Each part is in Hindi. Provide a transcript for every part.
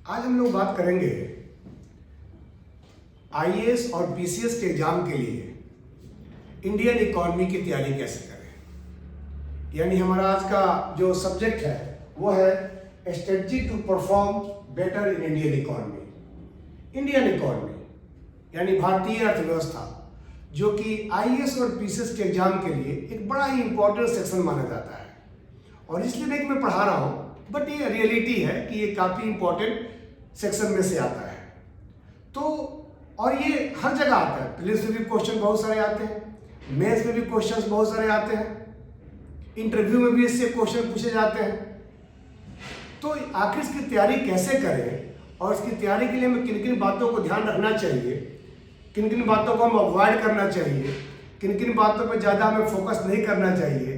आज हम लोग बात करेंगे आईएएस और पीसीएस के एग्जाम के लिए इंडियन इकोनॉमी की तैयारी कैसे करें। यानी हमारा आज का जो सब्जेक्ट है वो है strategy to perform better in Indian economy. Indian economy यानी भारतीय अर्थव्यवस्था, जो कि आईएएस और पीसीएस के एग्जाम के लिए एक बड़ा ही इंपॉर्टेंट सेक्शन माना जाता है। और इसलिए नहीं कि मैं पढ़ा रहा हूँ, बट ये रियलिटी है कि ये काफ़ी इंपॉर्टेंट सेक्शन में से आता है। तो और ये हर जगह आता है, प्रीलिम्स में भी क्वेश्चन बहुत सारे आते हैं, मेंस में भी क्वेश्चंस बहुत सारे आते हैं, इंटरव्यू में भी इससे क्वेश्चन पूछे जाते हैं। तो आखिर इसकी तैयारी कैसे करें और इसकी तैयारी के लिए हमें किन किन बातों को ध्यान रखना चाहिए, किन किन बातों को हम अवॉइड करना चाहिए, किन किन बातों पर ज़्यादा हमें फोकस नहीं करना चाहिए,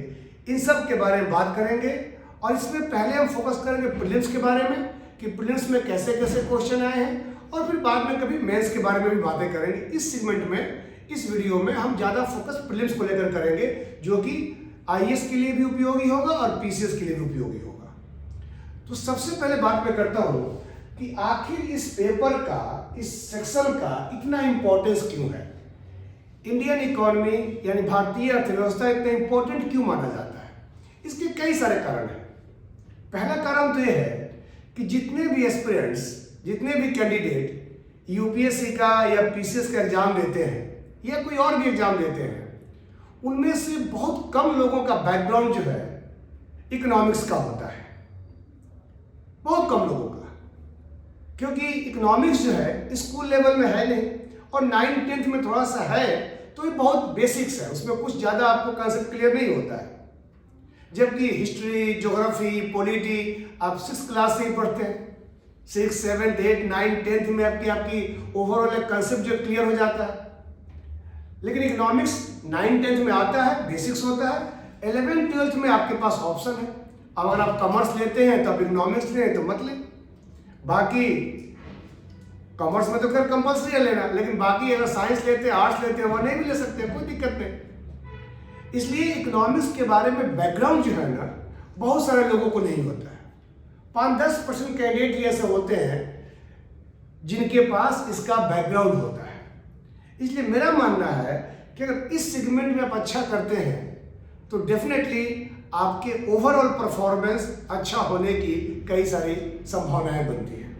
इन सब के बारे में बात करेंगे। और इसमें पहले हम फोकस करेंगे प्रीलिम्स के बारे में कि प्रीलिम्स में कैसे कैसे क्वेश्चन आए हैं, और फिर बाद में कभी मेंस के बारे में भी बातें करेंगे। इस सेगमेंट में, इस वीडियो में हम ज़्यादा फोकस प्रीलिम्स को लेकर करेंगे, जो कि आईएएस के लिए भी उपयोगी होगा और पीसीएस के लिए भी उपयोगी होगा। तो सबसे पहले बात मैं करता हूँ कि आखिर इस पेपर का, इस सेक्शन का इतना इम्पोर्टेंस क्यों है। इंडियन इकोनॉमी यानी भारतीय अर्थव्यवस्था इतना इम्पोर्टेंट क्यों माना जाता है। इसके कई सारे कारण हैं। पहला कारण तो यह है कि जितने भी एस्पिरेंट्स, जितने भी कैंडिडेट यूपीएससी का या पीसीएस का एग्जाम देते हैं या कोई और भी एग्जाम देते हैं, उनमें से बहुत कम लोगों का बैकग्राउंड जो है इकोनॉमिक्स का होता है। बहुत कम लोगों का, क्योंकि इकोनॉमिक्स जो है स्कूल लेवल में है नहीं, और 9th-10th में थोड़ा सा है, तो ये बहुत बेसिक्स है, उसमें कुछ ज़्यादा आपको कंसेप्ट क्लियर नहीं होता है। जबकि हिस्ट्री, ज्योग्राफी, पॉलिटी आप 6th क्लास से ही पढ़ते हैं। 6, 7, 8, 9, 10th में आपकी ओवरऑल एक कंसेप्ट जो क्लियर हो जाता है। लेकिन इकोनॉमिक्स 9, 10th में आता है, बेसिक्स होता है। 11th, 12th में आपके पास ऑप्शन है, अगर आप कॉमर्स लेते हैं तो आप इकोनॉमिक्स लें तो मत लें। बाकी कॉमर्स में तो खैर कंपल्सरी है लेना, लेकिन बाकी अगर साइंस लेते हैं, आर्ट्स लेते हैं, वो नहीं भी ले सकते, कोई दिक्कत नहीं। इसलिए इकोनॉमिक्स के बारे में बैकग्राउंड जो है ना, बहुत सारे लोगों को नहीं होता है। 5-10% कैंडिडेट ऐसे होते हैं जिनके पास इसका बैकग्राउंड होता है। इसलिए मेरा मानना है कि अगर इस सेगमेंट में आप अच्छा करते हैं तो डेफिनेटली आपके ओवरऑल परफॉर्मेंस अच्छा होने की कई सारी संभावनाएं बनती हैं।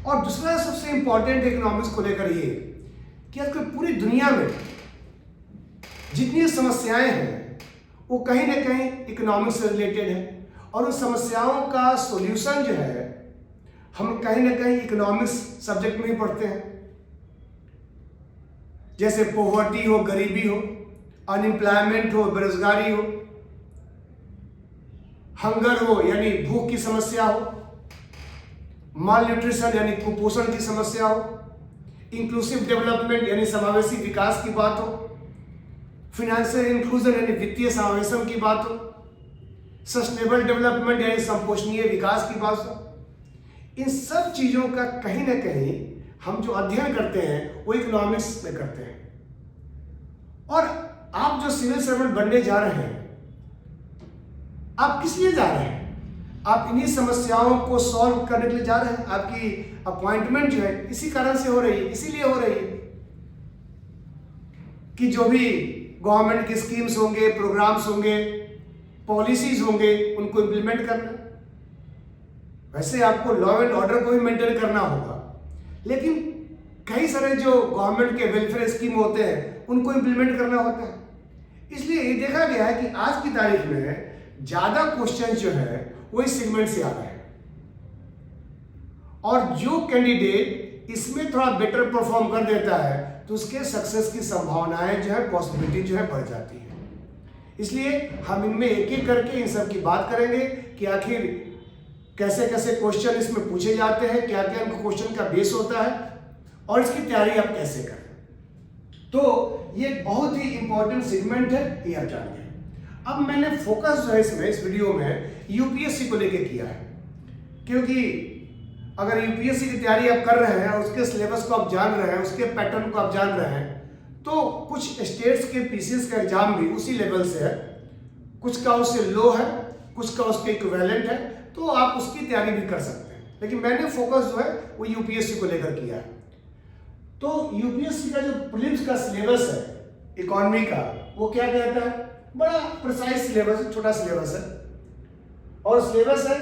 और दूसरा सबसे इंपॉर्टेंट इकोनॉमिक्स को लेकर ये कि आजकल पूरी दुनिया में जितनी समस्याएं हैं वो कहीं ना कहीं इकोनॉमिक्स से रिलेटेड है, और उन समस्याओं का सॉल्यूशन जो है हम कहीं ना कहीं इकोनॉमिक्स सब्जेक्ट में ही पढ़ते हैं। जैसे पॉवर्टी हो, गरीबी हो, अनएम्प्लॉयमेंट हो, बेरोजगारी हो, हंगर हो यानी भूख की समस्या हो, माल न्यूट्रिशन यानी कुपोषण की समस्या हो, इंक्लूसिव डेवलपमेंट यानी समावेशी विकास की बात हो, फिनेंशियल इंक्लूजन यानी वित्तीय समावेशन की बात हो, सस्टेनेबल डेवलपमेंट यानी संपोषणीय विकास की बात हो। इन सब चीजों का कहीं ना कहीं हम जो अध्ययन करते हैं वो इकोनॉमिक्स में करते हैं। और आप जो सिविल सर्वेंट बनने जा रहे हैं, आप किस लिए जा रहे हैं? आप इन्हीं समस्याओं को सॉल्व करने के लिए जा रहे हैं। आपकी अपॉइंटमेंट जो है इसी कारण से हो रही है, इसीलिए हो रही है कि जो भी गवर्नमेंट की स्कीम्स होंगे, प्रोग्राम्स होंगे, पॉलिसीज होंगे, उनको इम्प्लीमेंट करना। वैसे आपको लॉ एंड ऑर्डर को भी मेंटेन करना होगा, लेकिन कई सारे जो गवर्नमेंट के वेलफेयर स्कीम होते हैं उनको इम्प्लीमेंट करना होता है। इसलिए ये देखा गया है कि आज की तारीख में ज्यादा क्वेश्चन जो है वो इस सेगमेंट से आ रहे हैं, और जो कैंडिडेट इसमें थोड़ा बेटर परफॉर्म कर देता है तो उसके सक्सेस की संभावनाएं जो है, पॉसिबिलिटी जो है बढ़ जाती है। इसलिए हम इनमें एक एक करके इन सब की बात करेंगे कि आखिर कैसे कैसे क्वेश्चन इसमें पूछे जाते हैं, क्या क्या इनको क्वेश्चन का बेस होता है, और इसकी तैयारी आप कैसे करें। तो ये बहुत ही इंपॉर्टेंट सेगमेंट है, ये आप जानिए। अब मैंने फोकस जो है इसमें, इस वीडियो में यूपीएससी को लेके किया है, क्योंकि अगर यूपीएससी की तैयारी आप कर रहे हैं और उसके सिलेबस को आप जान रहे हैं, उसके पैटर्न को आप जान रहे हैं, तो कुछ स्टेट्स के पीसीएस का एग्जाम भी उसी लेवल से है, कुछ का उससे लो है, कुछ का उसके इक्विवेलेंट है, तो आप उसकी तैयारी भी कर सकते हैं। लेकिन मैंने फोकस जो है वो यूपीएससी को लेकर किया है। तो यूपीएससी का जो प्रीलिम्स का सिलेबस है इकोनॉमी का, वो क्या कहता है? बड़ा प्रिसाइज सिलेबस है, छोटा सिलेबस है। और सिलेबस है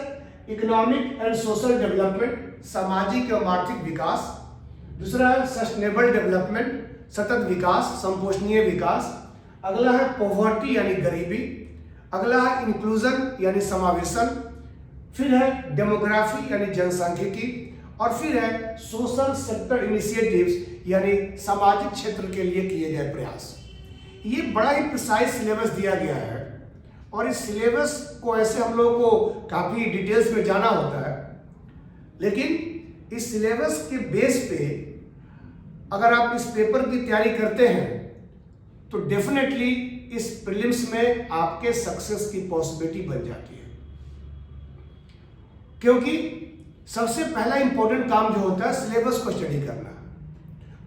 इकोनॉमिक एंड सोशल डेवलपमेंट, सामाजिक एवं आर्थिक विकास। दूसरा है सस्टेनेबल डेवलपमेंट, सतत विकास, संपोषणीय विकास। अगला है पॉवर्टी यानी गरीबी। अगला है इंक्लूजन यानी समावेशन। फिर है डेमोग्राफी यानी जनसांख्यिकी। और फिर है सोशल सेक्टर इनिशिएटिव्स यानी सामाजिक क्षेत्र के लिए किए गए प्रयास। ये बड़ा ही प्रिसाइज सिलेबस दिया गया है और इस सिलेबस को ऐसे हम लोगों को काफ़ी डिटेल्स में जाना होता है, लेकिन इस सिलेबस के बेस पे अगर आप इस पेपर की तैयारी करते हैं तो डेफिनेटली इस प्रीलिम्स में आपके सक्सेस की पॉसिबिलिटी बन जाती है। क्योंकि सबसे पहला इंपॉर्टेंट काम जो होता है सिलेबस को स्टडी करना,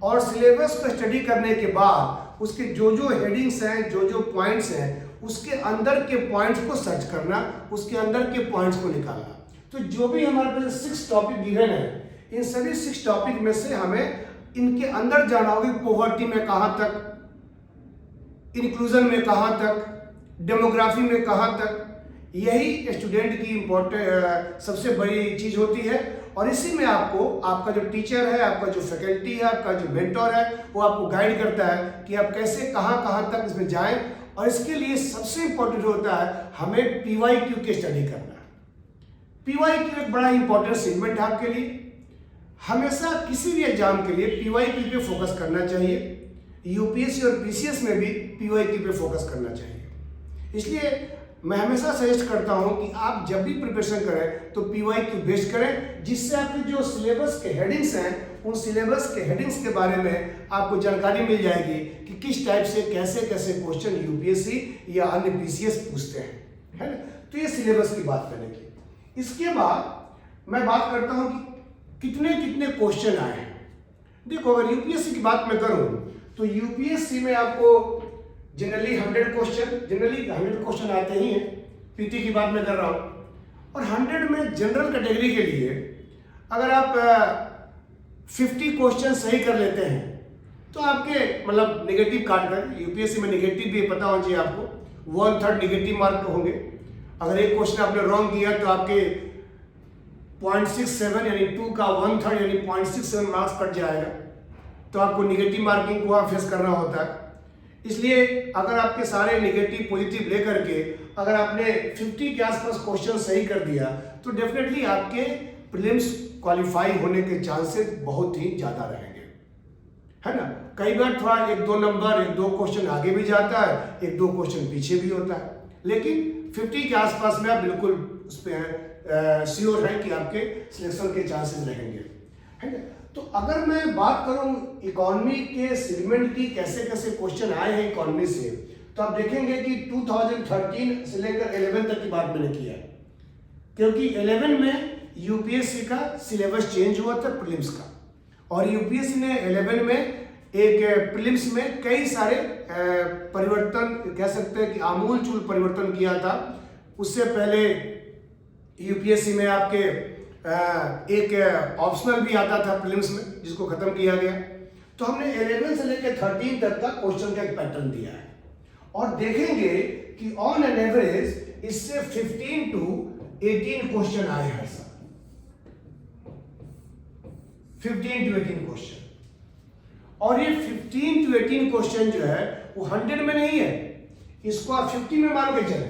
और सिलेबस को स्टडी करने के बाद उसके जो जो हेडिंग्स हैं, जो जो पॉइंट्स हैं, उसके अंदर के पॉइंट्स को सर्च करना, उसके अंदर के पॉइंट्स को निकालना। तो जो भी हमारे पास 6 टॉपिक गिवन है, इन सभी 6 टॉपिक में से हमें इनके अंदर जाना होगा। पॉवर्टी में कहाँ तक, इंक्लूजन में कहाँ तक, डेमोग्राफी में कहाँ तक, यही स्टूडेंट की इम्पोर्टेंट सबसे बड़ी चीज होती है। और इसी में आपको आपका जो टीचर है, आपका जो फैकल्टी है, आपका जो मेंटोर है, वो आपको गाइड करता है कि आप कैसे कहाँ कहाँ तक इसमें जाएं। और इसके लिए सबसे इम्पोर्टेंट होता है हमें पीवाईक्यू की स्टडी करना। पीवाईक्यू एक बड़ा इंपॉर्टेंट सेगमेंट है आपके लिए। हमेशा किसी भी एग्जाम के लिए पीवाईक्यू पे फोकस करना चाहिए। यूपीएससी और पीसीएस में भी पीवाईक्यू पे फोकस करना चाहिए। इसलिए मैं हमेशा सजेस्ट करता हूं कि आप जब भी प्रिपरेशन करें तो पीवाईक्यू बेस्ड करें, जिससे आपके जो सिलेबस के हेडिंग्स हैं उन सिलेबस के हेडिंग्स के बारे में आपको जानकारी मिल जाएगी कि किस टाइप से कैसे कैसे क्वेश्चन यूपीएससी या अन्य पीसीएस पूछते हैं, है ना। तो ये सिलेबस की बात करने की। इसके बाद मैं बात करता हूं कि कितने कितने क्वेश्चन आए हैं। देखो, अगर यूपीएससी की बात मैं करूं तो यूपीएससी में आपको जनरली 100 क्वेश्चन आते ही हैं। पीटी की बात मैं कर रहा हूं। और 100 में जनरल कैटेगरी के लिए अगर आप 50 क्वेश्चन सही कर लेते हैं तो आपके मतलब नेगेटिव काट कर, यूपीएससी में नेगेटिव भी पता होना चाहिए आपको, 1/3 नेगेटिव मार्क होंगे। अगर एक क्वेश्चन आपने रॉन्ग किया तो आपके 0.67 यानी 2 का 1/3 यानी 0.67 मार्क्स कट जाएगा। तो आपको नेगेटिव मार्किंग को फेस करना होता है। इसलिए अगर आपके सारे नेगेटिव पॉजिटिव लेकर के अगर आपने 50 के आसपास क्वेश्चन सही कर दिया तो डेफिनेटली आपके प्रीलिम्स क्वालिफाई होने के चांसेस बहुत ही ज़्यादा रहेंगे, है ना। कई बार थोड़ा 1-2 नंबर, 1-2 क्वेश्चन आगे भी जाता है, 1-2 क्वेश्चन पीछे भी होता है, लेकिन 50 के आसपास में आप बिल्कुल उस पर श्योर हैं कि आपके सिलेक्शन के चांसेस रहेंगे, है ना। तो अगर मैं बात करूं इकोनॉमी के सेगमेंट की कैसे कैसे क्वेश्चन आए हैं इकोनॉमी से, तो आप देखेंगे कि 2013 से लेकर 11 तक की बात मैंने किया है, क्योंकि 11 में यूपीएससी का सिलेबस चेंज हुआ था प्रीलिम्स का, और यूपीएससी ने 11 में एक प्रीलिम्स में कई सारे परिवर्तन, कह सकते हैं कि आमूल-चूल परिवर्तन किया था। उससे पहले यूपीएससी में आपके एक ऑप्शनल भी आता था प्रीलिम्स में, जिसको खत्म किया गया। तो हमने 11 से लेकर 13 तक का क्वेश्चन का एक पैटर्न दिया है, और देखेंगे कि ऑन एन एवरेज इससे 15 to 18 क्वेश्चन आए हर साल। 15 to 18 क्वेश्चन, और ये 15 to 18 क्वेश्चन जो है वो 100 में नहीं है, इसको आप 50 में मान के चले,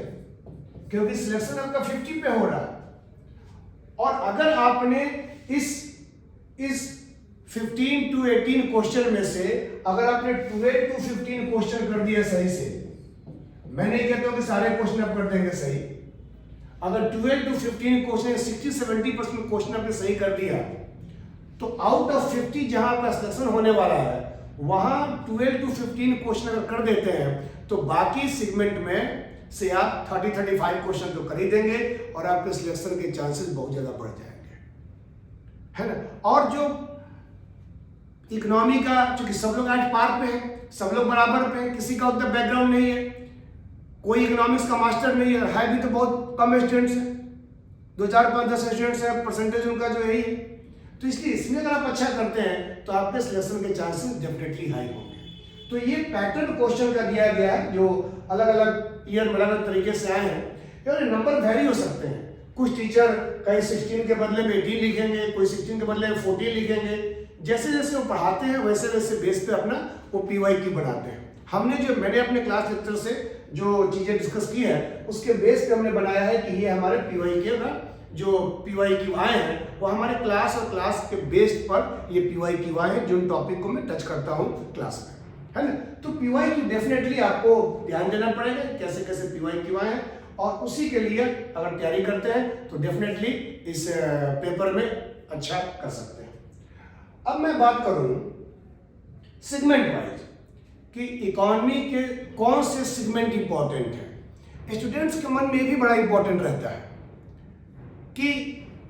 क्योंकि सिलेक्शन आपका 50 पे हो रहा है। और अगर आपने इस 15 to 18 क्वेश्चन में से अगर आपने 12 to 15 क्वेश्चन कर दिया सही से, मैं नहीं कहता हूं कि सारे क्वेश्चन आप कर देंगे सही, अगर 12 to 15 क्वेश्चन 60-70% क्वेश्चन आपने सही कर दिया तो आउट ऑफ 50 जहां आपका सिलेक्शन होने वाला है वहां 12 to 15 क्वेश्चन अगर कर देते हैं तो बाकी सेगमेंट में से आप 30-35 क्वेश्चन तो कर ही देंगे और आपके सिलेक्शन के चांसेस बहुत ज्यादा बढ़ जाएंगे, है ना। और जो इकोनॉमी का, चूंकि सब लोग आज पार पे हैं, सब लोग बराबर पे हैं, किसी का उतना बैकग्राउंड नहीं है, कोई इकोनॉमिक्स का मास्टर नहीं है भी तो बहुत कम स्टूडेंट्स हैं, 2 4 5 10 स्टूडेंट्स हैं, परसेंटेज उनका जो यही है। तो इसलिए इसमें अगर आप अच्छा करते हैं तो आपके सिलेक्शन के चांसेस डेफिनेटली हाई होंगे। तो ये पैटर्न क्वेश्चन का दिया गया है जो अलग अलग ईयर में अलग अलग तरीके से आए हैं और नंबर वेरी हो सकते हैं। कुछ टीचर कहीं 16 के बदले में 18 लिखेंगे, कोई 16 के बदले में 14 लिखेंगे। जैसे जैसे वो पढ़ाते हैं वैसे वैसे बेस पे अपना वो PYQ बनाते हैं। मैंने अपने क्लास लेक्चर से जो चीज़ें डिस्कस की है उसके बेस पे हमने बनाया है कि ये हमारे PYQ का जो PYQ आए हैं वो हमारे क्लास और क्लास के बेस पर ये PYQ आए हैं, जो टॉपिक को मैं टच करता हूँ क्लास में, है ना। तो PYQ डेफिनेटली आपको ध्यान देना पड़ेगा कैसे कैसे PYQ आए हैं, और उसी के लिए अगर तैयारी करते हैं तो डेफिनेटली इस पेपर में अच्छा कर सकते हैं। अब मैं बात करूं सेगमेंट वाइज कि इकोनॉमी के कौन से सेगमेंट इंपॉर्टेंट है। स्टूडेंट्स के मन में भी बड़ा इंपॉर्टेंट रहता है कि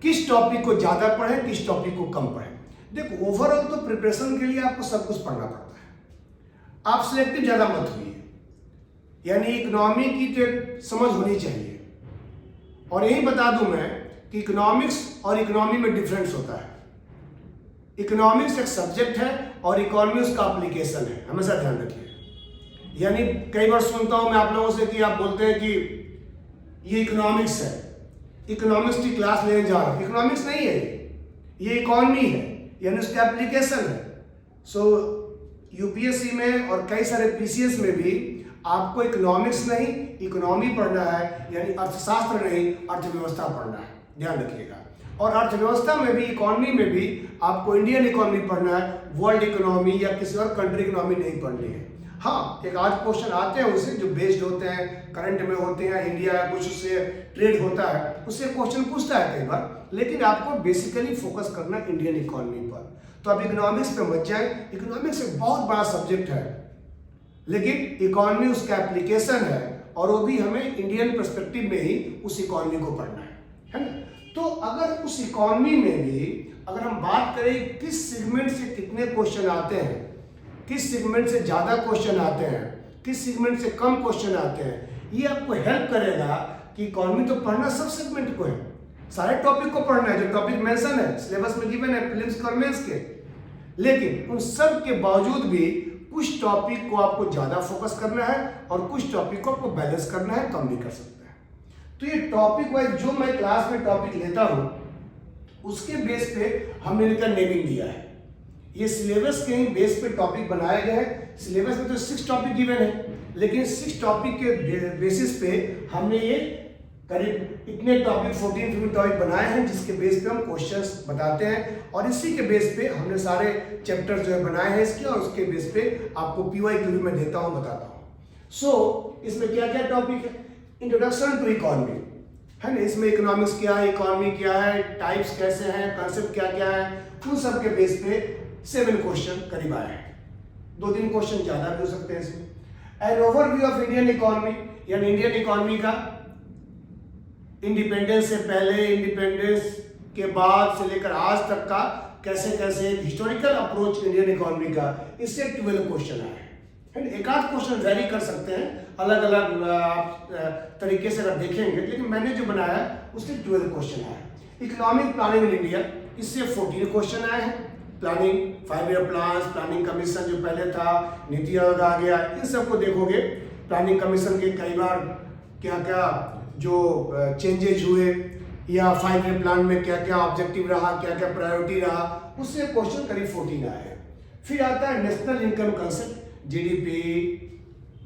किस टॉपिक को ज़्यादा पढ़ें, किस टॉपिक को कम पढ़ें। देखो, ओवरऑल तो प्रिपरेशन के लिए आपको सब कुछ पढ़ना पड़ता है। आप सिलेक्टिव ज़्यादा मत हुई, यानी इकोनॉमी की तो समझ होनी चाहिए। और यही बता दूं मैं कि इकोनॉमिक्स और इकोनॉमी में डिफरेंस होता है। इकोनॉमिक्स एक सब्जेक्ट है और इकोनॉमी उसका एप्लीकेशन है, हमेशा ध्यान रखिए। यानी कई बार सुनता हूं मैं आप लोगों से कि आप बोलते हैं कि ये इकोनॉमिक्स है, इकोनॉमिक्स की क्लास लेने जा रहा हूं। इकोनॉमिक्स नहीं है, ये इकोनॉमी है, यानी उसका एप्लीकेशन है। सो यूपीएससी में और कई सारे पीसीएस में भी आपको इकोनॉमिक्स नहीं इकोनॉमी पढ़ना है, यानी अर्थशास्त्र नहीं अर्थव्यवस्था पढ़ना है, ध्यान रखिएगा। और अर्थव्यवस्था में भी इकोनॉमी में भी आपको इंडियन इकोनॉमी पढ़ना है, वर्ल्ड इकोनॉमी या किसी और कंट्री इकोनॉमी नहीं पढ़नी है। हाँ, एक आध क्वेश्चन आते हैं उससे जो बेस्ड होते हैं, करंट में होते हैं, इंडिया कुछ उससे ट्रेड होता है, उससे क्वेश्चन पूछता है कई बार, लेकिन आपको बेसिकली फोकस करना है इंडियन इकोनॉमी पर। तो अब इकोनॉमिक्स पे मत जाए, इकोनॉमिक्स एक बहुत बड़ा सब्जेक्ट है, लेकिन इकोनॉमी उसका एप्लीकेशन है और वो भी हमें इंडियन पर्सपेक्टिव में ही उस इकोनॉमी को पढ़ना है ना। तो अगर उस इकोनॉमी में भी अगर हम बात करें किस सेगमेंट से कितने क्वेश्चन आते हैं, किस सेगमेंट से ज़्यादा क्वेश्चन आते हैं, किस सेगमेंट से कम क्वेश्चन आते हैं, ये आपको हेल्प करेगा कि इकोनॉमी तो पढ़ना सब सेगमेंट को है, सारे टॉपिक को पढ़ना है जो टॉपिक मेंशन है सिलेबस में गिवन है प्रीलिम्स और मेंस के। लेकिन उन सब के बावजूद भी कुछ टॉपिक को आपको ज़्यादा फोकस करना है और कुछ टॉपिक को आपको बैलेंस करना है, कम भी कर सकते हैं। तो ये टॉपिक वाइज जो मैं क्लास में टॉपिक लेता हूँ उसके बेस पे हमने इनका नेमिंग दिया है। ये सिलेबस के ही बेस पे टॉपिक बनाया गया है। सिलेबस में तो 6 टॉपिक गिवन है, लेकिन 6 टॉपिक के बेसिस पे हमने ये करीब इतने टॉपिक 14 टॉपिक बनाए हैं जिसके बेस पे हम क्वेश्चंस बताते हैं, और इसी के बेस पे हमने सारे चैप्टर जो है बनाए हैं इसके, और उसके बेस पे आपको PYQ में देता हूँ, बताता हूँ। सो इसमें क्या क्या टॉपिक है, इंट्रोडक्शन टू इकोनॉमी है ना, इसमें इकोनॉमिक्स क्या है, इकोनॉमी क्या है, टाइप्स कैसे हैं, कंसेप्ट क्या क्या है, उन सब के बेस पे 7 क्वेश्चन करीब आए हैं। 2-3 क्वेश्चन ज़्यादा भी हो सकते हैं इसमें। An overview of Indian economy, यानी इंडियन इकोनॉमी का इंडिपेंडेंस से पहले, इंडिपेंडेंस के बाद से लेकर आज तक का कैसे कैसे हिस्टोरिकल अप्रोच इंडियन इकोनॉमी का, इससे 12 क्वेश्चन आए हैं। एक आध क्वेश्चन वेरी कर सकते हैं, अलग अलग तरीके से अगर देखेंगे, लेकिन मैंने जो बनाया उससे 12 क्वेश्चन आए हैं। इकोनॉमिक प्लानिंग इन इंडिया, इससे 14 क्वेश्चन आए हैं। Planning 5 year plan, planning commission जो पहले था, नीति आयोग आ गया, इन सबको देखोगे। प्लानिंग कमीशन के कई बार क्या क्या जो चेंजेज हुए, या 5 ईयर प्लान में क्या क्या ऑब्जेक्टिव रहा, क्या क्या प्रायोरिटी रहा, उससे क्वेश्चन करीब 14 आए हैं। फिर आता है national income concept, GDP,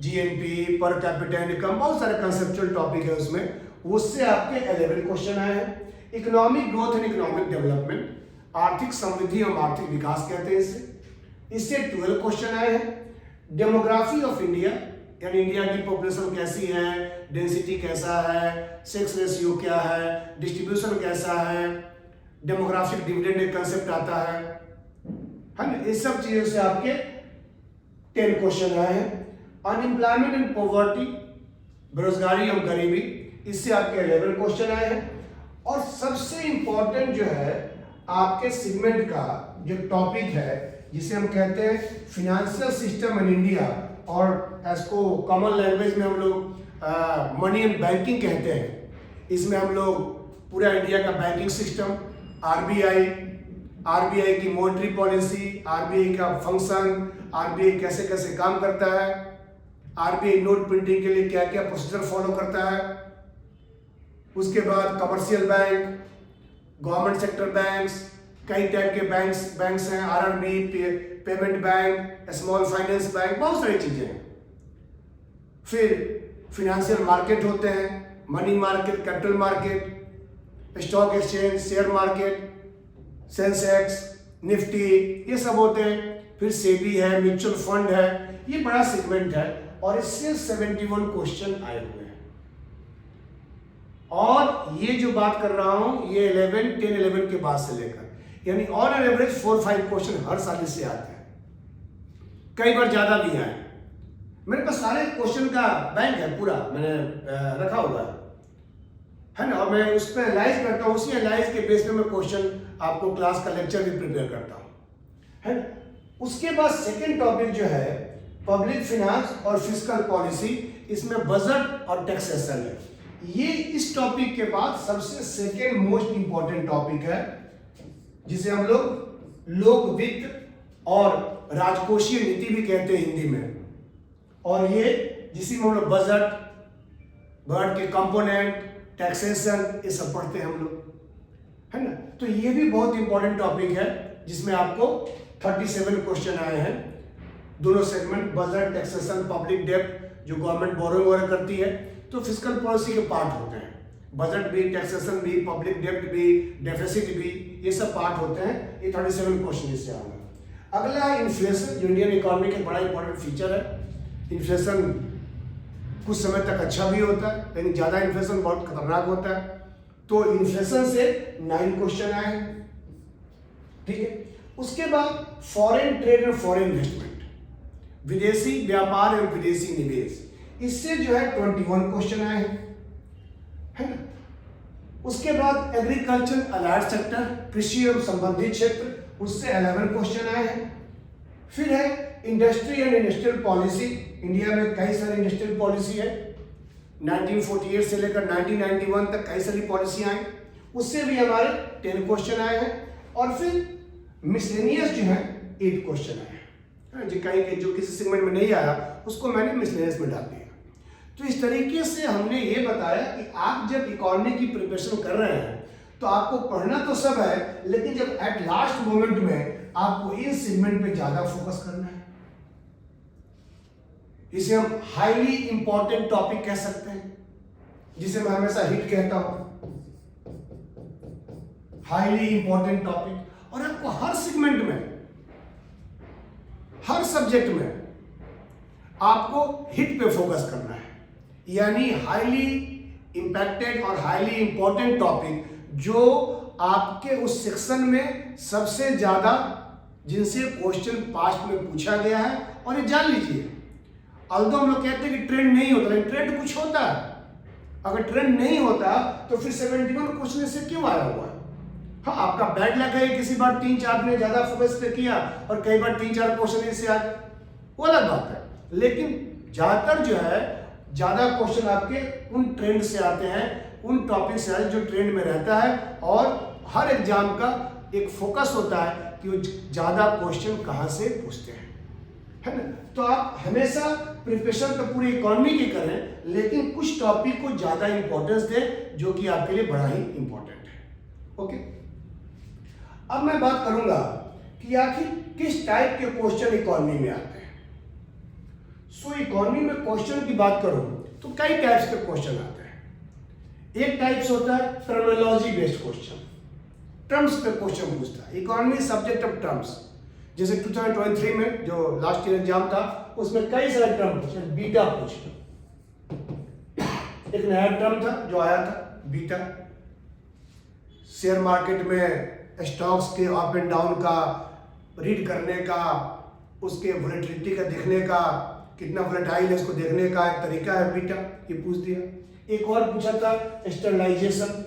GNP, per capita income, बहुत सारे कंसेप्चुअल टॉपिक है उसमें, उससे आपके 11 क्वेश्चन आए हैं। Economic growth and economic development, आर्थिक समृद्धि और आर्थिक विकास कहते हैं इससे 12 क्वेश्चन आए हैं। डेमोग्राफी ऑफ इंडिया, यानी इंडिया की पॉपुलेशन कैसी है, डेंसिटी कैसा है, सेक्स रेशियो क्या है, डिस्ट्रीब्यूशन कैसा है, डेमोग्राफिक डिविडेंड एक कंसेप्ट आता है ना। इस सब चीजों से आपके 10 क्वेश्चन आए हैं। अनएम्प्लॉयमेंट एंड पॉवर्टी, बेरोजगारी और गरीबी, इससे आपके 11 क्वेश्चन आए हैं। और सबसे इंपॉर्टेंट जो है आपके सेगमेंट का जो टॉपिक है, जिसे हम कहते हैं फिनेंशियल सिस्टम इन इंडिया, और इसको कॉमन लैंग्वेज में हम लोग मनी एंड बैंकिंग कहते हैं। इसमें हम लोग पूरा इंडिया का बैंकिंग सिस्टम, आरबीआई की मॉनेटरी पॉलिसी, आरबीआई का फंक्शन, आरबीआई कैसे कैसे काम करता है, आरबीआई नोट प्रिंटिंग के लिए क्या क्या प्रोसीजर फॉलो करता है। उसके बाद commercial bank, government sector banks, कई टाइप के बैंक्स हैं, RRB, payment bank, small finance bank, बहुत सारी चीजें हैं। फिर फिनेंशियल मार्केट होते हैं, money market, capital market, stock exchange, share market, Sensex, Nifty, ये सब होते हैं। फिर सेबी है, म्यूचुअल फंड है, ये बड़ा सेगमेंट है और इससे 71 क्वेश्चन आए हुए हैं। और ये जो बात कर रहा हूं ये 10-11 के बाद से लेकर, यानी ऑन एन एवरेज 4-5 क्वेश्चन हर साल से आते हैं, कई बार ज्यादा भी आए। मेरे पास सारे क्वेश्चन का बैंक है, पूरा मैंने रखा हुआ है ना, और मैं उस पर एनालाइज करता हूँ, उसी एनालाइज के बेस पे मैं क्वेश्चन आपको क्लास का लेक्चर भी प्रिपेयर करता हूँ, है ना। उसके बाद सेकंड टॉपिक जो है पब्लिक फिनांस और फिस्कल पॉलिसी, इसमें बजट और टैक्सेशन है। ये इस टॉपिक के बाद सबसे सेकंड मोस्ट इंपॉर्टेंट टॉपिक है, जिसे हम लोग लोक वित्त और राजकोषीय नीति भी कहते हैं हिंदी में। और ये जिसमें हम लोग बजट के कंपोनेंट, टैक्सेशन, ये सब पढ़ते हैं हम लोग, है ना। तो ये भी बहुत इंपॉर्टेंट टॉपिक है जिसमें आपको 37 क्वेश्चन आए हैं, दोनों सेगमेंट, बजट, टैक्सेशन, पब्लिक डेब्ट जो गवर्नमेंट बोरोइंग वगैरह करती है, तो फिस्कल पॉलिसी के पार्ट होते हैं, बजट भी, टैक्सेशन भी, पब्लिक डेब्ट भी, डेफिसिट भी, ये सब पार्ट होते हैं। ये 37 क्वेश्चन इससे आएंगे। अगला है इन्फ्लेशन, जो इंडियन इकोनॉमी का बड़ा इंपॉर्टेंट फीचर है। इन्फ्लेशन कुछ समय तक अच्छा भी होता है, लेकिन ज्यादा इन्फ्लेशन बहुत खतरनाक होता है। तो इन्फ्लेशन से 9 क्वेश्चन आए हैं, ठीक है। उसके बाद फॉरेन ट्रेड और फॉरेन इन्वेस्टमेंट, विदेशी व्यापार और विदेशी निवेश, इससे जो है 21 क्वेश्चन आए हैं, है ना। उसके बाद एग्रीकल्चर अलाइड सेक्टर, कृषि एवं संबंधित क्षेत्र, उससे 11 क्वेश्चन आए हैं। फिर है industry and industrial policy, India में कई सारी इंडस्ट्रियल पॉलिसी है, 1948 से लेकर 1991 तक कई सारी पॉलिसी आई, उससे भी हमारे 10 क्वेश्चन आए हैं। और फिर मिसलेनियस जो है 8 क्वेश्चन आए हैं, जो कहीं के जो किसी सेगमेंट में नहीं आया उसको मैंने मिसलेनियस में डाल दिया। तो इस तरीके से हमने ये बताया कि आप जब इकोनॉमी की प्रिपरेशन कर रहे हैं तो आपको पढ़ना तो सब है, लेकिन जब एट लास्ट मोमेंट में आपको इन सेगमेंट पे ज्यादा फोकस करना है। इसे हम हाईली इंपॉर्टेंट टॉपिक कह सकते हैं, जिसे मैं हमेशा हिट कहता हूं, हाईली इंपॉर्टेंट टॉपिक। और आपको हर सेगमेंट में, हर सब्जेक्ट में आपको हिट पे फोकस करना है, यानी हाईली इंपैक्टेड और हाईली इंपॉर्टेंट टॉपिक जो आपके उस सेक्शन में सबसे ज्यादा जिनसे क्वेश्चन पास्ट में पूछा गया है। और ये जान लीजिए, अल्दो हम लोग कहते हैं कि ट्रेंड नहीं होता, लेकिन ट्रेंड कुछ होता है। अगर ट्रेंड नहीं होता तो फिर 71 क्वेश्चन से क्यों आया हुआ है? हाँ, आपका बैड लग है, किसी बार 3-4 ने ज्यादा फोकस पे किया और कई बार 3-4 क्वेश्चन इससे आ गए, वो अलग बात है। लेकिन ज्यादातर जो है ज्यादा क्वेश्चन आपके उन ट्रेंड से आते हैं, उन टॉपिक से आते जो ट्रेंड में रहता है। और हर एग्जाम का एक फोकस होता है कि वो ज्यादा क्वेश्चन कहां से पूछते हैं, है ना। तो आप हमेशा प्रिपरेशन तो पूरी इकोनॉमी की करें, लेकिन कुछ टॉपिक को ज्यादा इंपॉर्टेंस दें जो कि आपके लिए बड़ा ही इंपॉर्टेंट है। ओके, अब मैं बात करूंगा कि आखिर किस टाइप के क्वेश्चन इकोनॉमी में आते हैं। सो इकोनॉमी में क्वेश्चन की बात करूं तो कई टाइप्स के क्वेश्चन आते हैं। एक टाइप्स होता है टर्मिनोलॉजी बेस्ड क्वेश्चन, टर्म्स पे क्वेश्चन पूछता है। इकोनॉमी सब्जेक्ट ऑफ टर्म्स, जैसे 2023 में जो लास्ट ईयर एग्जाम था उसमें कई सारे टर्म पूछे, बीटा पूछे, एक नया टर्म था जो आया था बीटा। शेयर मार्केट में स्टॉक्स के अप एंड डाउन का रीड करने का, उसके वोलेटिलिटी का देखने का, कितना वोलेटाइल है उसको देखने का एक तरीका है बीटा, ये पूछ दिया। एक और पूछा था स्टरलाइजेशन,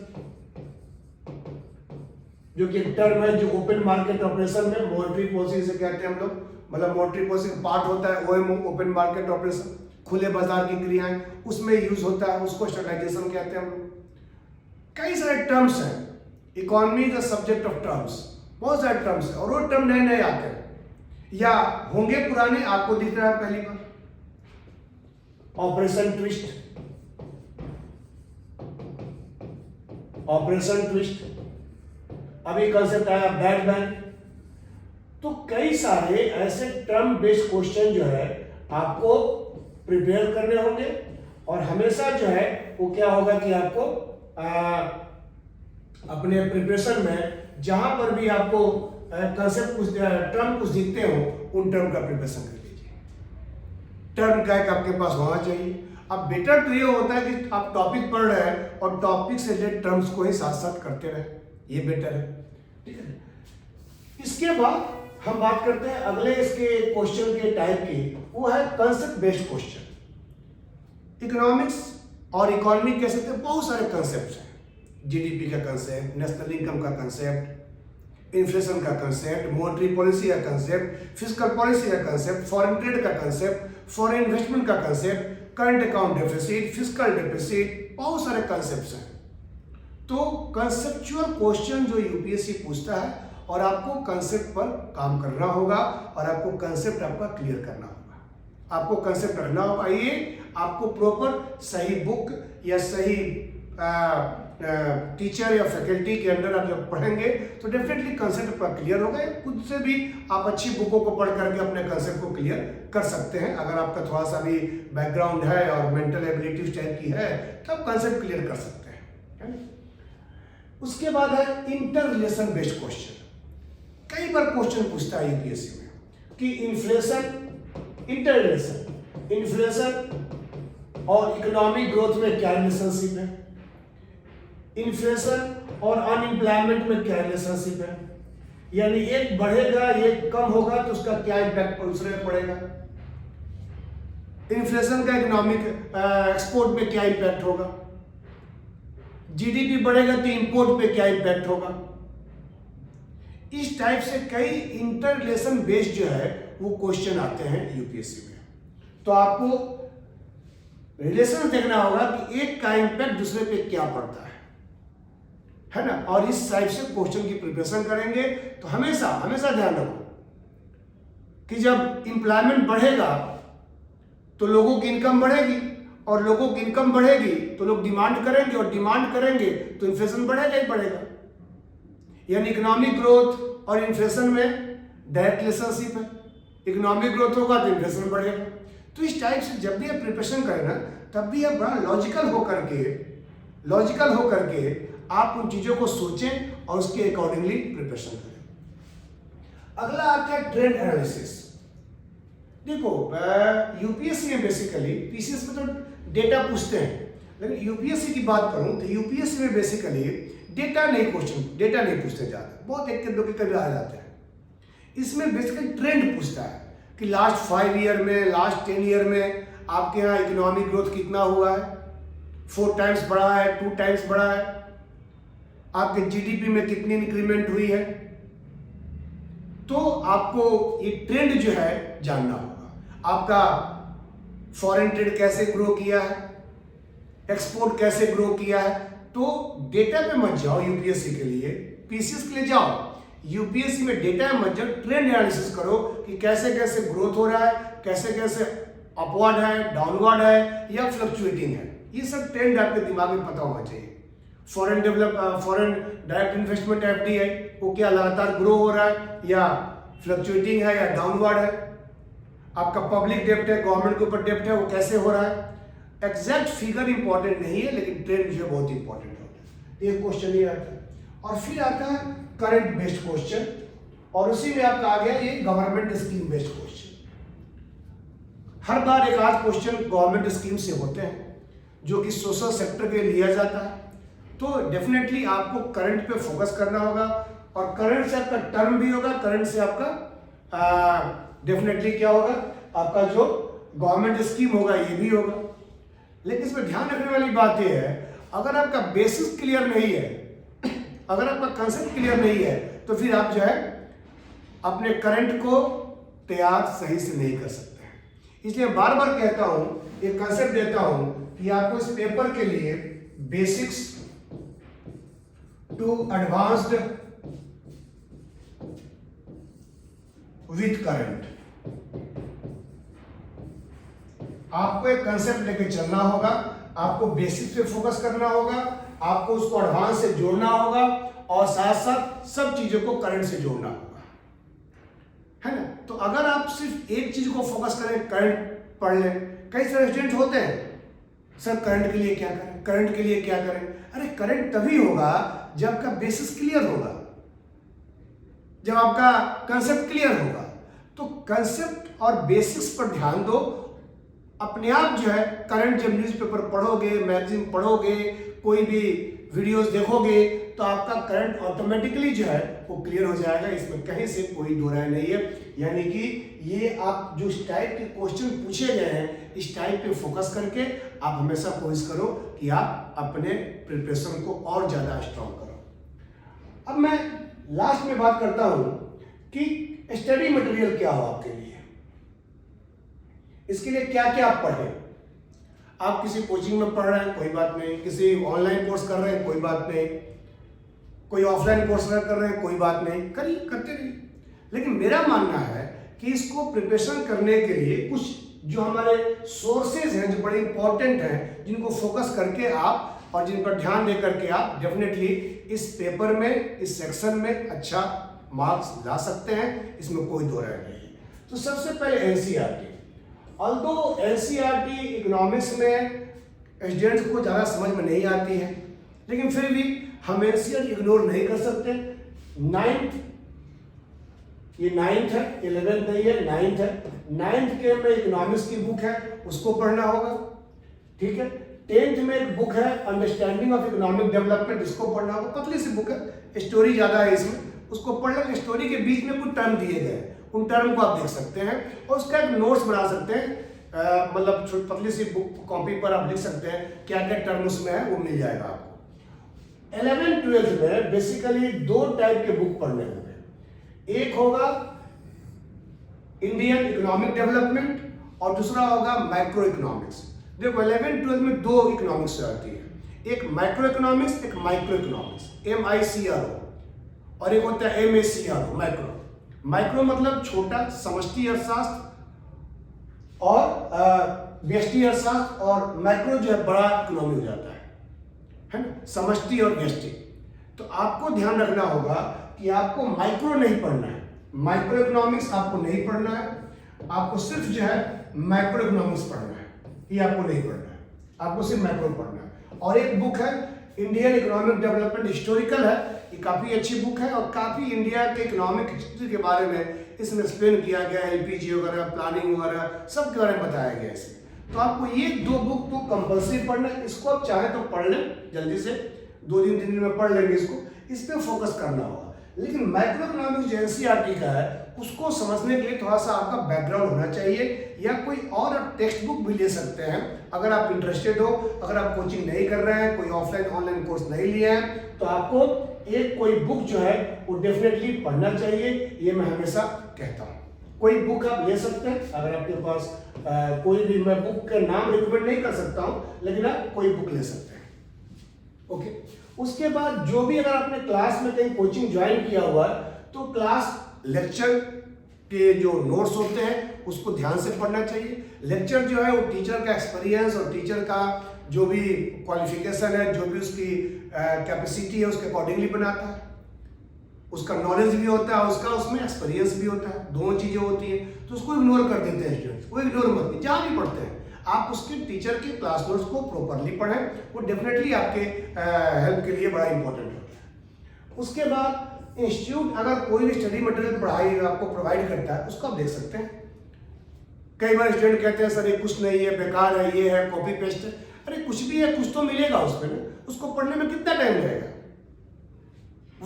जो कि एक टर्म है जो ओपन मार्केट ऑपरेशन में मॉनेटरी पॉलिसी से कहते हैं हम लोग, मतलब मॉनेटरी पॉलिसी का पार्ट होता है ओएमओ, ओपन मार्केट ऑपरेशन, खुले बाजार की क्रियाएं, उसमें यूज होता है, उसको स्टरलाइजेशन कहते हैं हम लोग। कई सारे टर्म्स हैं, economy is the subject of terms, बहुत सारे टर्म्स हैं और वो टर्म नए नए आते हैं या होंगे पुराने, आपको दिख रहा है पहली बार। ऑपरेशन ट्विस्ट, ऑपरेशन ट्विस्ट, अभी कंसेप्ट आया बैड बैन। तो कई सारे ऐसे टर्म बेस्ड क्वेश्चन जो है आपको प्रिपेयर करने होंगे और हमेशा जो है वो क्या होगा कि आपको अपने प्रिपरेशन में जहां पर भी आपको कंसेप्ट कुछ टर्म कुछ दिखते हो उन टर्म का प्रिपरेशन कर लीजिए। टर्म का एक आपके पास होना चाहिए। अब बेटर तो ये होता है कि आप टॉपिक पढ़ रहे हैं और टॉपिक से रिलेटेड टर्म्स को ही साथ साथ करते रहे, ये बेटर है, ठीक है। इसके बाद हम बात करते हैं अगले इसके क्वेश्चन के टाइप की, वो है कंसेप्ट बेस्ड क्वेश्चन। इकोनॉमिक्स और इकोनॉमी कह सकते हैं, बहुत सारे कंसेप्ट हैं। जीडीपी का कंसेप्ट, नेशनल इनकम का कंसेप्ट, इन्फ्लेशन का कंसेप्ट, मॉनेटरी पॉलिसी का कंसेप्ट, फिस्कल पॉलिसी का कंसेप्ट, फॉरेन ट्रेड का कंसेप्ट, फॉरेन इन्वेस्टमेंट का concept, current account deficit, fiscal deficit, बहुत सारे कंसेप्ट हैं। तो कंसेप्चुअल क्वेश्चन जो यूपीएससी पूछता है और आपको कंसेप्ट पर काम करना होगा और आपको कंसेप्ट आपका क्लियर करना होगा, आपको कंसेप्ट रखना होगा। ये आपको प्रॉपर सही बुक या सही टीचर या फैकल्टी के अंदर आप जब पढ़ेंगे तो डेफिनेटली कंसेप्ट पर क्लियर होगा। खुद से भी आप अच्छी बुकों को पढ़ करके अपने कंसेप्ट को क्लियर कर सकते हैं। अगर आपका थोड़ा सा भी बैकग्राउंड है और मेंटल एबिलिटीज टाइप की है तो आप कंसेप्ट क्लियर कर सकते हैं, है ना। उसके बाद है इंटर रिलेशन बेस्ड क्वेश्चन। कई बार क्वेश्चन पूछता है यूपीएससी में कि इन्फ्लेशन, इंटर रिलेशन, इन्फ्लेशन और इकोनॉमिक ग्रोथ में क्या रिलेशनशिप है, इन्फ्लेशन और अनएम्प्लॉयमेंट में क्या रिलेशनशिप है, यानी एक बढ़ेगा एक कम होगा तो उसका क्या इम्पैक्ट दूसरे में पड़ेगा, इन्फ्लेशन का इकोनॉमिक एक्सपोर्ट में क्या इम्पैक्ट होगा, जीडीपी बढ़ेगा तो इंपोर्ट पे क्या इम्पैक्ट होगा। इस टाइप से कई इंटर रिलेशन बेस्ड जो है वो क्वेश्चन आते हैं यूपीएससी में। तो आपको रिलेशन देखना होगा कि एक का इम्पैक्ट दूसरे पे क्या पड़ता है ना। और इस टाइप से क्वेश्चन की प्रिपरेशन करेंगे तो हमेशा हमेशा ध्यान रखो कि जब एम्प्लॉयमेंट बढ़ेगा तो लोगों की इनकम बढ़ेगी और लोगों की इनकम बढ़ेगी तो लोग डिमांड करेंगे और डिमांड करेंगे तो इन्फ्लेशन बढ़ेगा ही बढ़ेगा। यानी इकोनॉमिक ग्रोथ और इन्फ्लेशन में डायरेक्ट रिलेशनशिप है। इकोनॉमिक ग्रोथ होगा तो इन्फ्लेशन बढ़ेगा। तो इस टाइप से जब भी आप प्रिपरेशन करें ना तब भी आप बड़ा लॉजिकल होकर के आप उन चीज़ों को सोचें और उसके अकॉर्डिंगली प्रिपरेशन करें। अगला आता है ट्रेंड एनालिसिस। देखो यूपीएससी में बेसिकली, पीसीएस में तो डेटा पूछते हैं, लेकिन यूपीएससी की बात करूं तो यूपीएससी में बेसिकली डेटा नहीं पूछते ज़्यादा, बहुत एक दो के कभी आ जाते हैं। इसमें बेसिकली ट्रेंड पूछता है कि लास्ट 5 ईयर में, लास्ट 10 ईयर में आपके यहाँ इकोनॉमिक ग्रोथ कितना हुआ है, 4 टाइम्स बढ़ा है, 2 टाइम्स बढ़ा है, आपके जीडीपी में कितनी इंक्रीमेंट हुई है। तो आपको ये ट्रेंड जो है जानना होगा। आपका फॉरेन ट्रेड कैसे ग्रो किया है, एक्सपोर्ट कैसे ग्रो किया है। तो डेटा पे मत जाओ यूपीएससी के लिए, पीसीएस के लिए जाओ। यूपीएससी में डेटा में मत जाओ, ट्रेंड एनालिसिस करो कि कैसे कैसे ग्रोथ हो रहा है, कैसे कैसे अपवर्ड है, डाउनवर्ड है या फ्लक्चुएटिंग है। ये सब ट्रेंड आपके दिमाग में पता होना चाहिए। फॉरेन डायरेक्ट इन्वेस्टमेंट एफडीआई वो क्या लगातार ग्रो हो रहा है या फ्लक्चुएटिंग है या डाउनवर्ड है। आपका पब्लिक डेब्ट है, गवर्नमेंट के ऊपर डेब्ट है, वो कैसे हो रहा है। एग्जैक्ट फिगर इंपॉर्टेंट नहीं है, लेकिन ट्रेंड जो है बहुत इंपॉर्टेंट होता है। एक क्वेश्चन ये आता है और फिर आता है करंट बेस्ड क्वेश्चन और उसी में आपका आ गया ये गवर्नमेंट स्कीम बेस्ड क्वेश्चन। हर बार एक आध क्वेश्चन गवर्नमेंट स्कीम से होते हैं जो कि सोशल सेक्टर के लिया जाता है। तो डेफिनेटली आपको करंट पे फोकस करना होगा और करंट से आपका टर्म भी होगा, करंट से आपका डेफिनेटली क्या होगा, आपका जो गवर्नमेंट स्कीम होगा ये भी होगा। लेकिन इसमें ध्यान रखने वाली बात यह है, अगर आपका बेसिस क्लियर नहीं है, अगर आपका कंसेप्ट क्लियर नहीं है तो फिर आप जो है अपने करंट को तैयार सही से नहीं कर सकते हैं। इसलिए बार बार कहता हूं, एक कंसेप्ट देता हूं कि आपको इस पेपर के लिए basics to advanced with current. आपको एक कंसेप्ट लेके चलना होगा, आपको बेसिक पे फोकस करना होगा, आपको उसको एडवांस से जोड़ना होगा और साथ साथ सब चीजों को करंट से जोड़ना होगा, है ना। तो अगर आप सिर्फ एक चीज को फोकस करें, करंट पढ़ लें, कई सारे स्टूडेंट होते हैं सर करंट के लिए क्या करें, करंट के लिए क्या करें। अरे करंट तभी होगा जब आपका बेसिस क्लियर होगा, जब आपका कंसेप्ट क्लियर होगा। तो कंसेप्ट और बेसिक्स पर ध्यान दो, अपने आप जो है करंट जब न्यूज़पेपर पढ़ोगे, मैगजीन पढ़ोगे, कोई भी वीडियोस देखोगे तो आपका करंट ऑटोमेटिकली जो है वो क्लियर हो जाएगा। इसमें कहीं से कोई दो राय नहीं है। यानी कि ये आप जो इस टाइप के क्वेश्चन पूछे गए हैं, इस टाइप पे फोकस करके आप हमेशा कोशिश करो कि आप अपने प्रिपरेशन को और ज़्यादा स्ट्रॉन्ग करो। अब मैं लास्ट में बात करता हूँ कि स्टडी मटेरियल क्या हो आपके लिए, इसके लिए क्या क्या आप पढ़ें। आप किसी कोचिंग में पढ़ रहे हैं, कोई बात नहीं, किसी ऑनलाइन कोर्स कर रहे हैं, कोई बात नहीं, कोई ऑफलाइन कोर्स कर रहे हैं, कोई बात नहीं, करिए, करते रहिए। लेकिन मेरा मानना है कि इसको प्रिपरेशन करने के लिए कुछ जो हमारे सोर्सेज हैं जो बड़े इंपॉर्टेंट हैं, जिनको फोकस करके आप और जिन पर ध्यान दे करके आप डेफिनेटली इस पेपर में, इस सेक्शन में अच्छा मार्क्स ला सकते हैं, इसमें कोई दो राय नहीं। तो सबसे पहले एनसीईआरटी। ऑल्दो एनसीईआरटी इकोनॉमिक्स में स्टूडेंट्स को ज़्यादा समझ में नहीं आती है, लेकिन फिर भी हम एनसीईआरटी इग्नोर नहीं कर सकते। ये नाइन्थ है, 11th नहीं है, 9th है। 9th के में इकोनॉमिक्स की बुक है, उसको पढ़ना होगा, ठीक है। 10th में एक बुक है अंडरस्टैंडिंग ऑफ इकोनॉमिक डेवलपमेंट, इसको पढ़ना होगा, पतली सी बुक है, स्टोरी ज़्यादा है इसमें, उसको पढ़ लें। स्टोरी के बीच में कुछ टर्म दिए गए, उन टर्म को आप देख सकते हैं और उसका एक नोट्स बना सकते हैं। मतलब पतली सी बुक कॉपी पर आप लिख सकते हैं क्या क्या टर्म उसमें है, वो मिल जाएगा आपको। 11th 12th में बेसिकली दो टाइप के बुक पढ़ने होंगे। एक होगा इंडियन इकोनॉमिक डेवलपमेंट और दूसरा होगा माइक्रो इकोनॉमिक्स। देखो 11th 12th में दो इकोनॉमिक्स आती है, एक माइक्रो इकोनॉमिक्स, एक माइक्रो इकोनॉमिक्स, MICRO, और एक होता है MACRO, माइक्रो। माइक्रो मतलब छोटा, समष्टि अर्थशास्त्र और व्यष्टि अर्थशास्त्र, और माइक्रो जो है बड़ा इकोनॉमी हो जाता है ना, समष्टि और व्यष्टि। तो आपको ध्यान रखना होगा कि आपको माइक्रो नहीं पढ़ना है, माइक्रो इकोनॉमिक्स आपको नहीं पढ़ना है, आपको सिर्फ जो है माइक्रो इकोनॉमिक्स पढ़ना है, ये आपको नहीं पढ़ना है, आपको सिर्फ माइक्रो पढ़ना है। और एक बुक है इंडियन इकोनॉमिक डेवलपमेंट, हिस्टोरिकल है, ये काफ़ी अच्छी बुक है और काफ़ी इंडिया के इकोनॉमिक हिस्ट्री के बारे में इसमें एक्सप्लेन किया गया है, LPG वगैरह, प्लानिंग वगैरह सब के बारे में बताया गया है इसमें। तो आपको ये दो बुक तो कंपल्सरी पढ़ना है, इसको आप चाहे तो पढ़ लें जल्दी से, 2 दिन में पढ़ लेंगे इसको, इस पर फोकस करना होगा। लेकिन माइक्रो इकोनॉमिक्स जो एनसीईआरटी का है उसको समझने के लिए थोड़ा सा आपका बैकग्राउंड होना चाहिए, या कोई और टेक्स्ट बुक भी ले सकते हैं अगर आप इंटरेस्टेड हो। अगर आप कोचिंग नहीं कर रहे हैं, कोई ऑफलाइन ऑनलाइन कोर्स नहीं लिए हैं, तो आपको एक कोई बुक जो है वो डेफिनेटली पढ़ना चाहिए, ये मैं हमेशा कहता हूँ। कोई बुक आप ले सकते हैं, अगर आपके पास कोई भी, मैं बुक का नाम रिकमेंड नहीं कर सकता हूँ, लेकिन आप कोई बुक ले सकते हैं, ओके। उसके बाद जो भी अगर आपने क्लास में कहीं कोचिंग ज्वाइन किया हुआ है, तो क्लास लेक्चर के जो नोट्स होते हैं उसको ध्यान से पढ़ना चाहिए। लेक्चर जो है वो टीचर का एक्सपीरियंस और टीचर का जो भी क्वालिफिकेशन है, जो भी उसकी कैपेसिटी है, उसके अकॉर्डिंगली बनाता है। उसका नॉलेज भी होता है, उसका उसमें एक्सपीरियंस भी होता है, दोनों चीज़ें होती हैं। तो उसको इग्नोर कर देते हैं स्टूडेंट्स, वो इग्नोर मत, जहाँ भी पढ़ते हैं आप उसके टीचर के क्लास नोट्स को प्रॉपरली पढ़ें, वो डेफिनेटली आपके हेल्प के लिए बड़ा इंपॉर्टेंट होता है। उसके बाद इंस्टीट्यूट अगर कोई भी स्टडी मटेरियल पढ़ाई आपको प्रोवाइड करता है, उसको आप देख सकते हैं। कई बार स्टूडेंट कहते हैं सर ये कुछ नहीं है, बेकार है, ये है, कॉपी पेस्ट है। अरे कुछ भी है, कुछ तो मिलेगा उसमें ना, उसको पढ़ने में कितना टाइम लगेगा?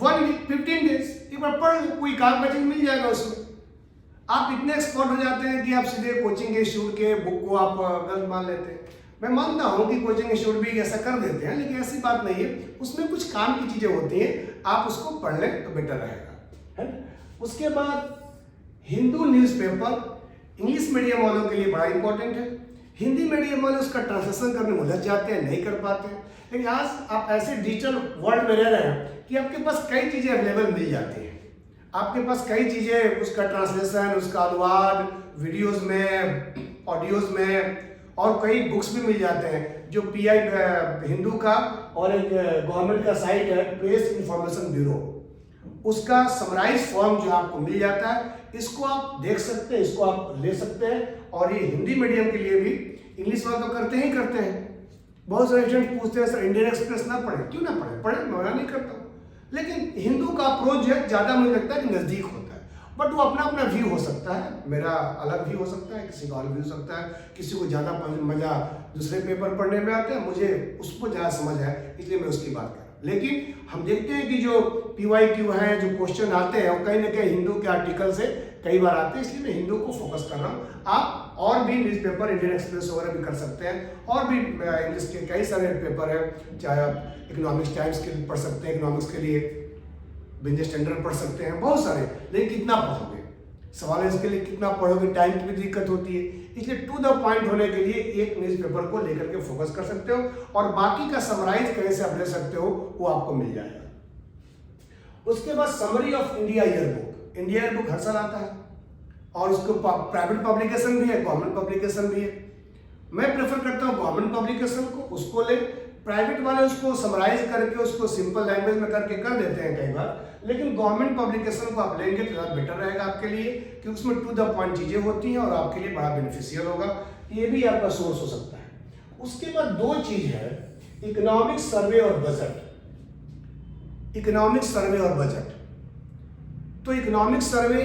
1 वीक, 15 डेज, एक बार पढ़ लो, कोई काम का चीज मिल जाएगा उसमें। आप इतने एक्सपर्ट हो जाते हैं कि आप सीधे कोचिंग इंस्टीट्यूट के बुक को आप गलत मान लेते हैं। मैं मानता हूँ कि कोचिंग इंस्टीट्यूट भी ऐसा कर देते हैं, लेकिन ऐसी बात नहीं है, उसमें कुछ काम की चीज़ें होती हैं, आप उसको पढ़ लें तो बेटर रहेगा, है ना। उसके बाद हिंदू न्यूज़पेपर इंग्लिश मीडियम वालों के लिए बड़ा इंपॉर्टेंट है। हिंदी मीडियम वाले उसका ट्रांसलेशन करने में उलझ जाते हैं, नहीं कर पाते हैं। लेकिन आज आप ऐसे डिजिटल वर्ल्ड में रह रहे हैं कि आपके पास कई चीज़ें अवेलेबल मिल जाती हैं। आपके पास कई चीज़ें, उसका ट्रांसलेशन, उसका अनुवाद, वीडियोस में, ऑडियोज में, और कई बुक्स भी मिल जाते हैं जो PI हिंदू का और एक गवर्नमेंट का साइट है प्रेस इंफॉर्मेशन ब्यूरो, उसका समराइज फॉर्म जो आपको मिल जाता है, इसको आप देख सकते हैं, इसको आप ले सकते हैं। और ये हिंदी मीडियम के लिए भी, इंग्लिश वाले तो करते ही करते हैं। बहुत सारे स्टूडेंट पूछते हैं सर इंडियन एक्सप्रेस ना पढ़े, क्यों ना पढ़े, मैं मना नहीं करता हूँ, लेकिन हिंदू का अप्रोच है ज़्यादा मुझे लगता है कि नज़दीक होता है। बट वो अपना अपना व्यू हो सकता है, मेरा अलग व्यू हो सकता है, किसी का अलग व्यू हो सकता है, किसी को ज़्यादा मज़ा दूसरे पेपर पढ़ने में आता है, मुझे उसको ज़्यादा समझ है, इसलिए मैं उसकी बात कर रहा हूँ। लेकिन हम देखते हैं कि जो PYQ हैं, जो क्वेश्चन आते हैं, वो कहीं ना कहीं हिंदू के आर्टिकल से कई बार आते हैं, इसलिए मैं हिंदू को फोकस कर रहा हूँ। आप और भी न्यूज़पेपर, इंडियन एक्सप्रेस वगैरह भी कर सकते हैं, और भी इंग्लिश के कई सारे पेपर हैं, चाहे आप इकोनॉमिक्स टाइम्स के पढ़ सकते हैं, इकोनॉमिक्स के लिए बिजनेस स्टैंडर्ड पढ़ सकते हैं, बहुत सारे। लेकिन कितना पढ़ोगे, सवाल है इसके लिए कितना पढ़ोगे, टाइम की भी दिक्कत होती है, इसलिए टू द पॉइंट होने के लिए एक न्यूज़पेपर को लेकर के फोकस कर सकते हो, और बाकी का समराइज कैसे आप ले सकते हो वो आपको मिल जाएगा। उसके बाद summary of India year book. India year book हर साल आता है, और उसको प्राइवेट पब्लिकेशन भी है, गवर्नमेंट पब्लिकेशन भी है। मैं प्रेफर करता हूँ गवर्नमेंट पब्लिकेशन को, उसको ले। प्राइवेट वाले उसको समराइज करके, उसको सिंपल लैंग्वेज में करके कर देते हैं कई बार, लेकिन गवर्नमेंट पब्लिकेशन को आप लेंगे तो ज़्यादा बेटर रहेगा आपके लिए, क्योंकि उसमें टू द पॉइंट चीज़ें होती हैं और आपके लिए बड़ा बेनिफिशियल होगा। ये भी आपका सोर्स हो सकता है। उसके बाद दो चीज़ है, इकोनॉमिक सर्वे और बजट। इकोनॉमिक सर्वे और बजट, तो इकोनॉमिक सर्वे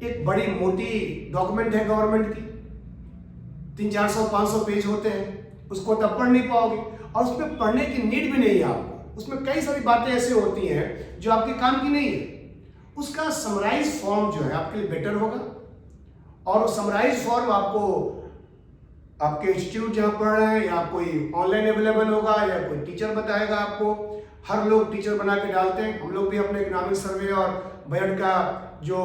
एक बड़ी मोटी डॉक्यूमेंट है गवर्नमेंट की, 300-400-500 पेज होते हैं, उसको तब पढ़ नहीं पाओगे, और उसमें पढ़ने की नीड भी नहीं है आपको। उसमें कई सारी बातें ऐसे होती हैं जो आपके काम की नहीं है। उसका समराइज फॉर्म जो है आपके लिए बेटर होगा, और वो समराइज फॉर्म आपको आपके इंस्टीट्यूट जहाँ पढ़ रहे हैं या कोई ऑनलाइन अवेलेबल होगा, या कोई टीचर बताएगा आपको। हर लोग टीचर बना के डालते हैं, हम लोग भी अपने इकोनॉमिक सर्वे और बजट का जो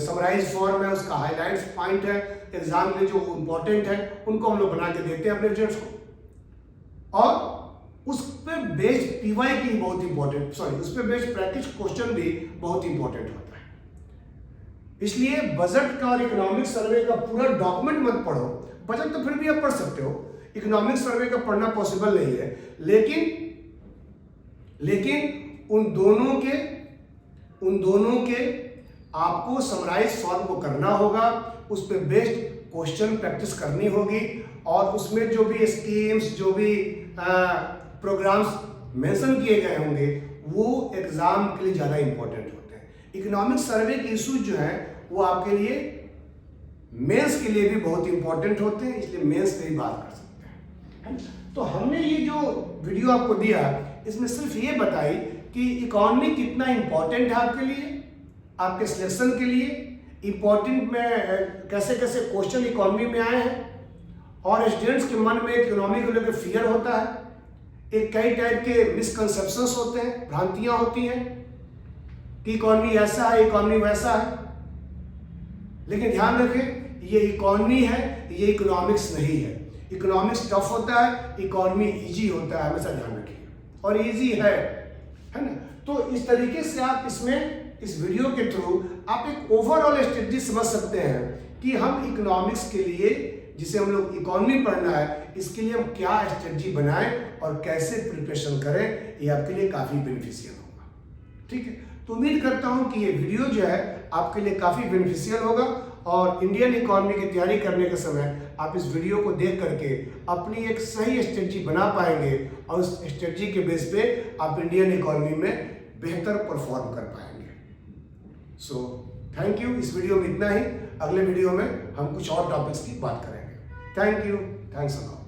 समराइज फॉर्म है, उसका हाईलाइट्स पॉइंट है, एग्जाम के लिए जो इम्पोर्टेंट है, उनको हम लोग बना के देते हैं अपने स्टूडेंट्स को। और उस पर बेस्ड PYQ की बहुत इंपॉर्टेंट, उस पर बेस्ड प्रैक्टिस क्वेश्चन भी बहुत इंपॉर्टेंट होता है। इसलिए बजट का और इकोनॉमिक सर्वे का पूरा डॉक्यूमेंट मत पढ़ो। बजट तो फिर भी आप पढ़ सकते हो, इकोनॉमिक सर्वे का पढ़ना पॉसिबल नहीं है, लेकिन उन दोनों के आपको समराइज फॉर्म को करना होगा, उस पर बेस्ड क्वेश्चन प्रैक्टिस करनी होगी, और उसमें जो भी स्कीम्स, जो भी प्रोग्राम्स मेंशन किए गए होंगे, वो एग्जाम के लिए ज़्यादा इंपॉर्टेंट होते हैं। इकोनॉमिक सर्वे के इशूज जो हैं वो आपके लिए मेंस के लिए भी बहुत इंपॉर्टेंट होते हैं, इसलिए मेंस पे ही बात कर सकते हैं। तो हमने ये जो वीडियो आपको दिया, इसमें सिर्फ ये बताई कि इकोनॉमी कितना इंपॉर्टेंट है आपके लिए, आपके सिलेक्शन के लिए, इंपॉर्टेंट में कैसे कैसे क्वेश्चन इकोनॉमी में आए हैं, और स्टूडेंट्स के मन में इकोनॉमी को लेकर फियर होता है, एक कई टाइप के मिसकंसेप्शंस होते हैं, भ्रांतियां होती हैं कि इकोनॉमी ऐसा है, इकोनॉमी वैसा है। लेकिन ध्यान रखें, ये इकोनॉमी है, ये इकोनॉमिक्स नहीं है। इकोनॉमिक्स टफ होता है, इकोनॉमी इजी होता है, हमेशा ध्यान रखिए, और इजी है ना। तो इस तरीके से आप इसमें, इस वीडियो के थ्रू आप एक ओवरऑल स्ट्रेटजी समझ सकते हैं कि हम इकोनॉमिक्स के लिए, जिसे हम लोग इकोनॉमी पढ़ना है, इसके लिए हम क्या स्ट्रेटजी बनाएं और कैसे प्रिपरेशन करें, ये आपके लिए काफ़ी बेनिफिशियल होगा। ठीक है, तो उम्मीद करता हूं कि ये वीडियो जो है आपके लिए काफ़ी बेनिफिशियल होगा, और इंडियन इकोनॉमी की तैयारी करने के समय आप इस वीडियो को देख करके अपनी एक सही स्ट्रेटजी बना पाएंगे, और उस स्ट्रेटजी के बेस पे आप इंडियन इकोनॉमी में बेहतर परफॉर्म कर पाएंगे। So thank you. इस वीडियो में इतना ही। अगले वीडियो में हम कुछ और टॉपिक्स की बात करेंगे। Thank you, thanks a lot.